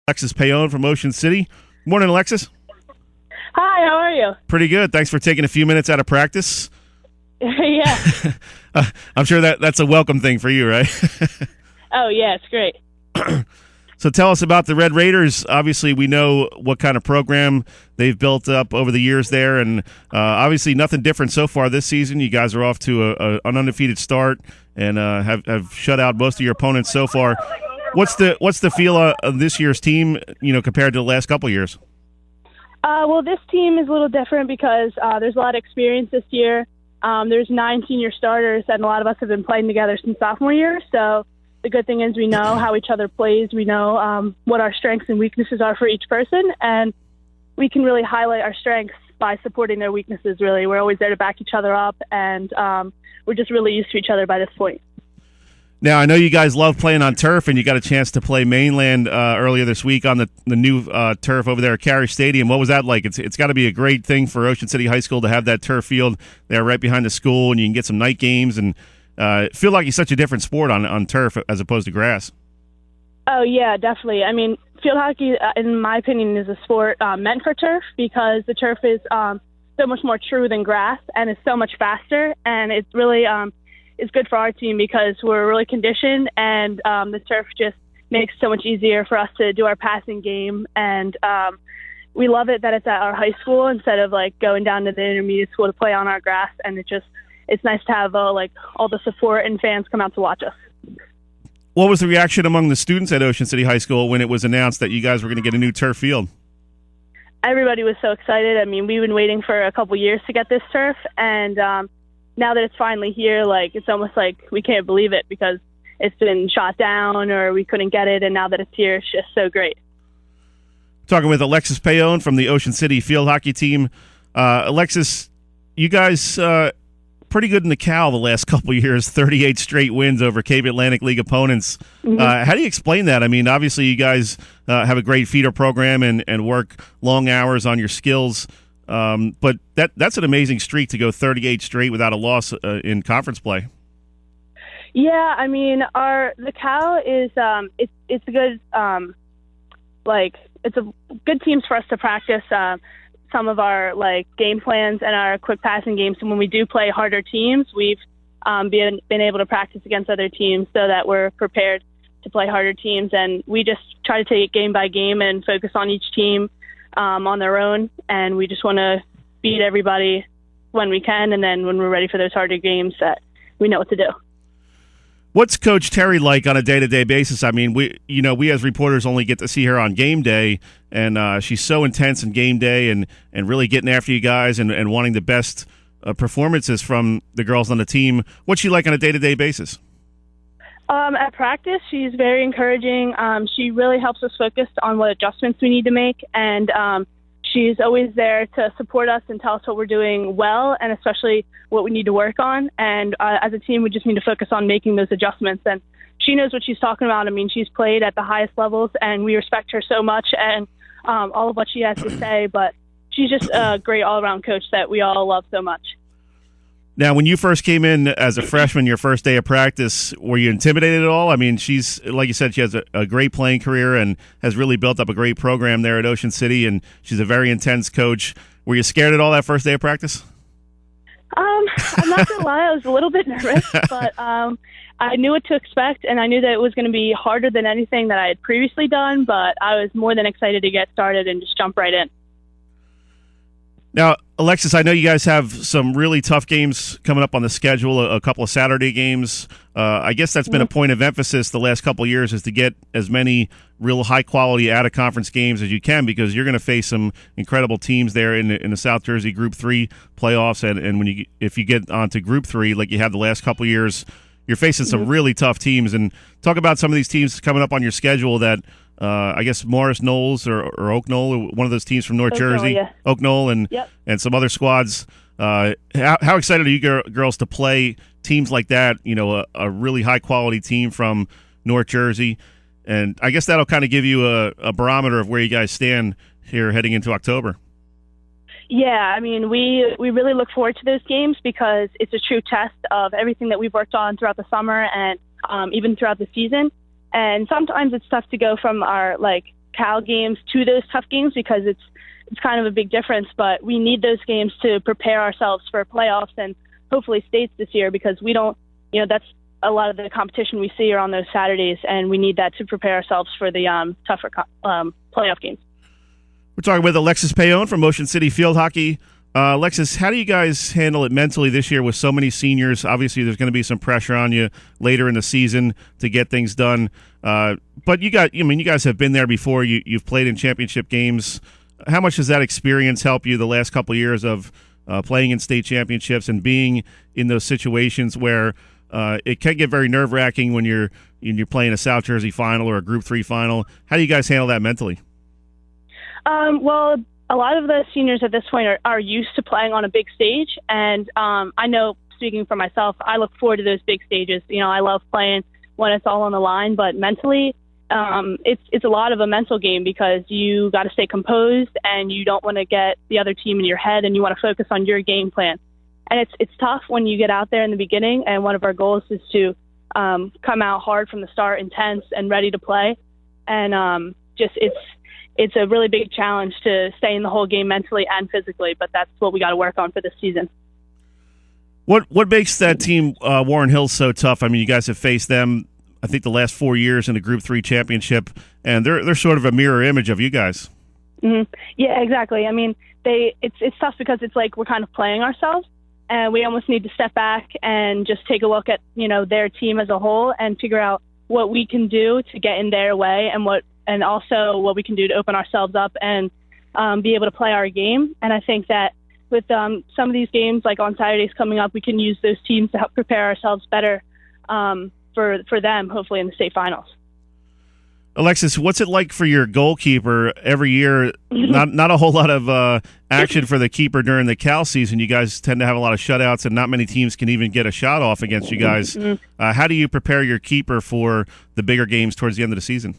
Alexis Paone from Ocean City. Morning, Alexis. Hi, how are you? Pretty good. Thanks for taking a few minutes out of practice. Yeah. I'm sure that's a welcome thing for you, right? Oh, yeah, it's great. So tell us about the Red Raiders. Obviously, we know what kind of program they've built up over the years there, and obviously nothing different so far this season. You guys are off to an undefeated start and have shut out most of your opponents so far. What's the feel of this year's team, compared to the last couple of years? Well, this team is a little different because there's a lot of experience this year. There's 9 senior starters, and a lot of us have been playing together since sophomore year. So the good thing is we know how each other plays. We know what our strengths and weaknesses are for each person, and we can really highlight our strengths by supporting their weaknesses, really. We're always there to back each other up, and we're just really used to each other by this point. Now, I know you guys love playing on turf, and you got a chance to play Mainland earlier this week on the new turf over there at Carey Stadium. What was that like? It's got to be a great thing for Ocean City High School to have that turf field there right behind the school, and you can get some night games and feel like it's such a different sport on turf as opposed to grass. Oh, yeah, definitely. I mean, field hockey, in my opinion, is a sport meant for turf because the turf is so much more true than grass, and it's so much faster, and it's really is good for our team because we're really conditioned, and the turf just makes it so much easier for us to do our passing game. And we love it that it's at our high school instead of going down to the intermediate school to play on our grass. And it's nice to have all the support and fans come out to watch us. What was the reaction among the students at Ocean City High School when it was announced that you guys were going to get a new turf field? Everybody was so excited. I mean, we've been waiting for a couple years to get this turf, and now that it's finally here, it's almost like we can't believe it because it's been shot down or we couldn't get it, and now that it's here, it's just so great. Talking with Alexis Paone from the Ocean City field hockey team. Alexis, you guys pretty good in the Cal the last couple of years, 38 straight wins over Cape Atlantic League opponents. Mm-hmm. How do you explain that? I mean, obviously you guys have a great feeder program and work long hours on your skills. But that's an amazing streak to go 38 straight without a loss in conference play. Yeah, I mean, the Cal is it's a good it's a good teams for us to practice some of our game plans and our quick passing games. And when we do play harder teams, we've been able to practice against other teams so that we're prepared to play harder teams. And we just try to take it game by game and focus on each team on their own, and we just want to beat everybody when we can, and then when we're ready for those harder games that we know what to do. What's Coach Terry like on a day-to-day basis? I mean, we as reporters only get to see her on game day, and she's so intense in game day and really getting after you guys and wanting the best performances from the girls on the team. What's she like on a day-to-day basis? At practice, she's very encouraging. She really helps us focus on what adjustments we need to make, and she's always there to support us and tell us what we're doing well, and especially what we need to work on. And as a team, we just need to focus on making those adjustments. And she knows what she's talking about. I mean, she's played at the highest levels, and we respect her so much and all of what she has to say. But she's just a great all-around coach that we all love so much. Now, when you first came in as a freshman, your first day of practice, were you intimidated at all? I mean, she's, like you said, she has a great playing career and has really built up a great program there at Ocean City, and she's a very intense coach. Were you scared at all that first day of practice? I'm not going to lie, I was a little bit nervous, but I knew what to expect, and I knew that it was going to be harder than anything that I had previously done, but I was more than excited to get started and just jump right in. Now, Alexis, I know you guys have some really tough games coming up on the schedule, a couple of Saturday games. I guess that's been a point of emphasis the last couple of years is to get as many real high-quality out-of-conference games as you can because you're going to face some incredible teams there in the South Jersey Group 3 playoffs. And if you get onto Group 3 like you have the last couple of years, you're facing some really tough teams. And talk about some of these teams coming up on your schedule that I guess Morris Knowles or Oak Knoll, one of those teams from North Jersey, yeah. Oak Knoll and some other squads. How excited are you girls to play teams like that, a really high-quality team from North Jersey? And I guess that'll kind of give you a barometer of where you guys stand here heading into October. Yeah, I mean, we really look forward to those games because it's a true test of everything that we've worked on throughout the summer and even throughout the season. And sometimes it's tough to go from our Cal games to those tough games because it's kind of a big difference. But we need those games to prepare ourselves for playoffs and hopefully states this year, because we don't, that's a lot of the competition we see are on those Saturdays, and we need that to prepare ourselves for the tougher playoff games. We're talking with Alexis Paone from Motion City Field Hockey. Alexis, how do you guys handle it mentally this year with so many seniors? Obviously, there's going to be some pressure on you later in the season to get things done. But you guys have been there before. You've played in championship games. How much does that experience help you the last couple of years of playing in state championships and being in those situations where it can get very nerve-wracking when you're playing a South Jersey final or a Group 3 final? How do you guys handle that mentally? Well, a lot of the seniors at this point are used to playing on a big stage, and I know, speaking for myself, I look forward to those big stages. I love playing when it's all on the line, but mentally, it's a lot of a mental game because you got to stay composed and you don't want to get the other team in your head, and you want to focus on your game plan. And it's tough when you get out there in the beginning, and one of our goals is to come out hard from the start, intense and ready to play. And it's a really big challenge to stay in the whole game mentally and physically, but that's what we got to work on for this season. What makes that team, Warren Hills, so tough? I mean, you guys have faced them, I think, the last 4 years in the Group 3 championship, and they're sort of a mirror image of you guys. Mm-hmm. Yeah, exactly. I mean, it's tough because it's like we're kind of playing ourselves, and we almost need to step back and just take a look at their team as a whole and figure out what we can do to get in their way, and also what we can do to open ourselves up and be able to play our game. And I think that with some of these games, like on Saturdays coming up, we can use those teams to help prepare ourselves better for them, hopefully in the state finals. Alexis, what's it like for your goalkeeper every year? Not a whole lot of action for the keeper during the Cal season. You guys tend to have a lot of shutouts, and not many teams can even get a shot off against you guys. How do you prepare your keeper for the bigger games towards the end of the season?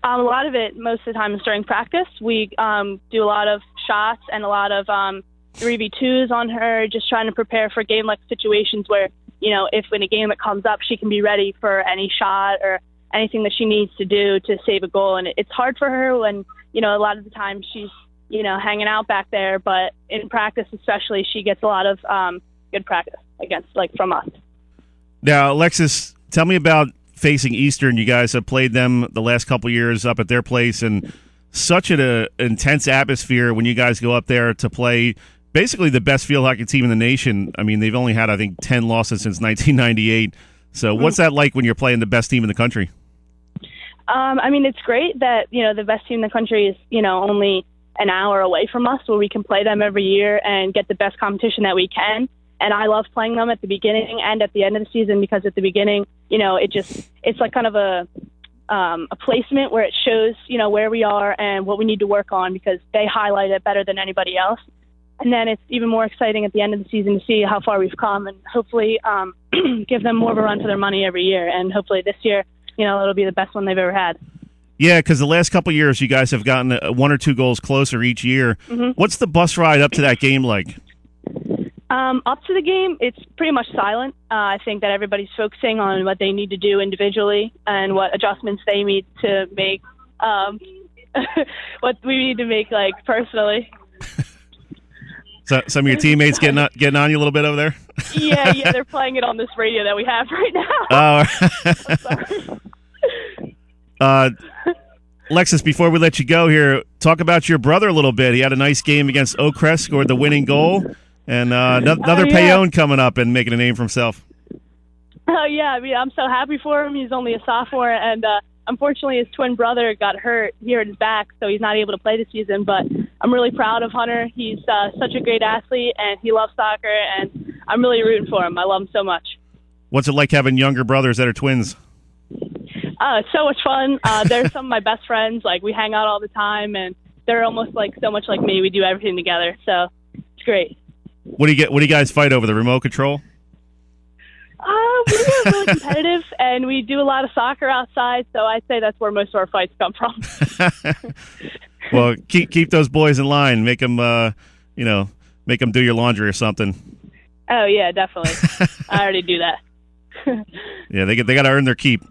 A lot of it, most of the time, is during practice. We do a lot of shots and a lot of 3v2s on her, just trying to prepare for game-like situations where, if in a game that comes up, she can be ready for any shot or anything that she needs to do to save a goal. And it's hard for her when, a lot of the time she's, hanging out back there. But in practice especially, she gets a lot of good practice from us. Now, Alexis, tell me about facing Eastern. You guys have played them the last couple of years up at their place, and such an intense atmosphere when you guys go up there to play basically the best field hockey team in the nation. I mean, they've only had, I think, 10 losses since 1998. So what's that like when you're playing the best team in the country? I mean, it's great that, the best team in the country is, only an hour away from us, where we can play them every year and get the best competition that we can. And I love playing them at the beginning and at the end of the season, because at the beginning, it's like kind of a placement where it shows, where we are and what we need to work on, because they highlight it better than anybody else. And then it's even more exciting at the end of the season to see how far we've come, and hopefully give them more of a run for their money every year. And hopefully this year, it'll be the best one they've ever had. Yeah, because the last couple of years, you guys have gotten 1 or 2 goals closer each year. Mm-hmm. What's the bus ride up to that game like? Up to the game, it's pretty much silent. I think that everybody's focusing on what they need to do individually and what adjustments they need to make, what we need to make, personally. So some of your teammates getting on you a little bit over there? Yeah, they're playing it on this radio that we have right now. Oh. Alexis, before we let you go here, talk about your brother a little bit. He had a nice game against OCHS, scored the winning goal, and another Paone coming up and making a name for himself. Oh, yeah. I mean, I'm so happy for him. He's only a sophomore, and unfortunately his twin brother got hurt here at his back, so he's not able to play this season. But I'm really proud of Hunter. He's such a great athlete, and he loves soccer, and I'm really rooting for him. I love him so much. What's it like having younger brothers that are twins? It's so much fun. They're some of my best friends. We hang out all the time, and they're almost so much like me. We do everything together, so it's great. What do you guys fight over, the remote control? We're really competitive, and we do a lot of soccer outside, so I'd say that's where most of our fights come from. Well, keep those boys in line. Make them, make them do your laundry or something. Oh yeah, definitely. I already do that. Yeah, they got to earn their keep.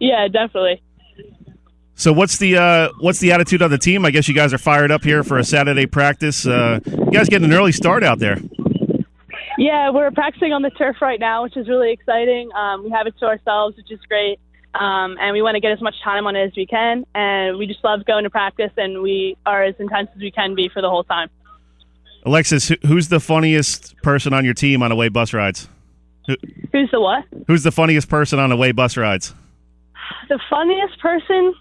Yeah, definitely. So what's the attitude of the team? I guess you guys are fired up here for a Saturday practice. You guys getting an early start out there. Yeah, we're practicing on the turf right now, which is really exciting. We have it to ourselves, which is great. And we want to get as much time on it as we can. And we just love going to practice, and we are as intense as we can be for the whole time. Alexis, who's the funniest person on your team on away bus rides? Who's the what? Who's the funniest person on away bus rides? The funniest person?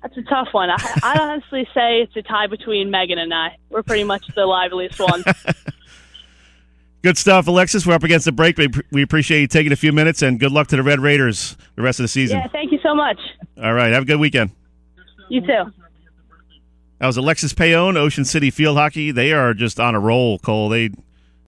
That's a tough one. I'd honestly say it's a tie between Megan and I. We're pretty much the liveliest ones. Good stuff, Alexis. We're up against the break. We appreciate you taking a few minutes, and good luck to the Red Raiders the rest of the season. Yeah, thank you so much. All right, have a good weekend. You too. That was Alexis Paone, Ocean City Field Hockey. They are just on a roll, Cole. They